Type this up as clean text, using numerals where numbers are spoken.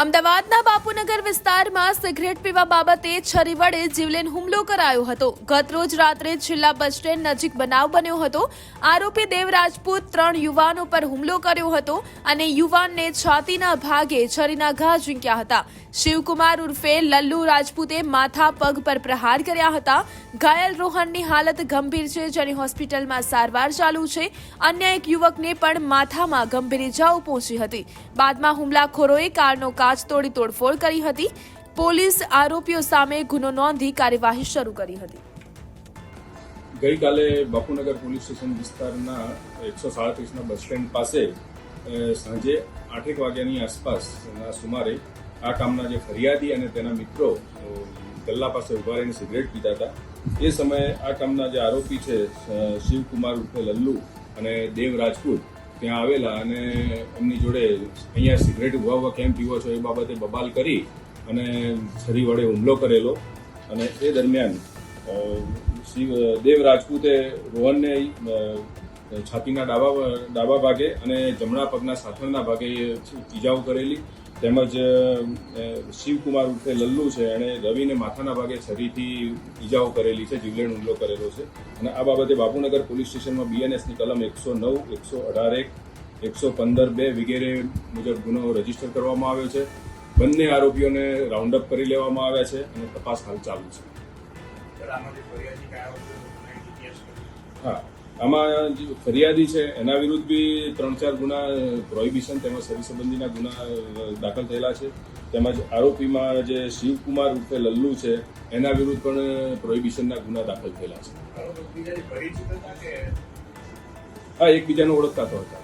અમદાવાદના બાપુનગર વિસ્તારમાં સિગરેટ પીવા બાબતે છરી વડે જીવલેણ હુમલો કરાયો હતો। ગતરોજ રાત્રે છેલ્લા બસ સ્ટેન્ડ નજીક બનાવ બન્યો હતો। આરોપી દેવ રાજપૂત 3 યુવાનો પર હુમલો કર્યો હતો અને યુવાનને છાતીના ભાગે છરીના ઘા ઝીંક્યા હતા। શિવકુમાર ઉર્ફે લલ્લુ રાજપૂતે માથા પગ પર પ્રહાર કર્યા હતા। ઘાયલ રોહનની હાલત ગંભીર છે, જેની હોસ્પિટલમાં સારવાર ચાલુ છે। અન્ય એક યુવકને પણ માથામાં ગંભીર ઇજાઓ પહોંચી હતી। બાદમાં હુમલાખોરોએ કારનો કાચ તોડી તોડફોડ કરી હતી। પોલીસ આરોપીઓ સામે ગુનો નોંધી કાર્યવાહી શરૂ કરી હતી। ગઈકાલે બાપુનગર પોલીસ સ્ટેશન વિસ્તારના 137ના બસ સ્ટેન્ડ પાસે સાંજે 8 વાગ્યાની આસપાસના સુમારે આ કામના જે ફરિયાદી અને તેના મિત્રો ગલ્લા પાસે ઉભા રહીને સિગરેટ પીતા હતા। એ સમયે આ કામના જે આરોપી છે શિવકુમાર ઉર્ફે લલ્લુ અને દેવ રાજપૂત ત્યાં આવેલા અને એમની જોડે અહીંયા સિગરેટ ઉભા કેમ પીવો છો એ બાબતે બબાલ કરી અને છરી વડે હુમલો કરેલો। અને એ દરમિયાન દેવ રાજપૂતે રોહનને છાતીના ડાબા ભાગે અને જમણા પગના સાથળના ભાગે ઈજાઓ કરેલી, તેમજ શિવકુમાર ઉર્ફે લલ્લુ છે એણે રવિને માથાના ભાગે છરીથી ઈજાઓ કરેલી છે, જીવલેણ હુમલો કરેલો છે। અને આ બાબતે બાપુનગર પોલીસ સ્ટેશનમાં BNSની કલમ 109, 118(1), 115(2) વગેરે મુજબ ગુનો રજીસ્ટર કરવામાં આવ્યો છે। બંને આરોપીઓને રાઉન્ડ અપ કરી લેવામાં આવ્યા છે અને તપાસ હાલ ચાલુ છે। હા, આમાં જે ફરિયાદી છે એના વિરુદ્ધ બી 3-4 ગુના પ્રોહિબિશન તેમજ સરી સંબંધીના ગુના દાખલ થયેલા છે। તેમજ આરોપીમાં જે શિવકુમાર ઉર્ફે લલ્લુ છે એના વિરુદ્ધ પણ પ્રોહિબિશનના ગુના દાખલ થયેલા છે। હા, એકબીજાને ઓળખતા તો હતા।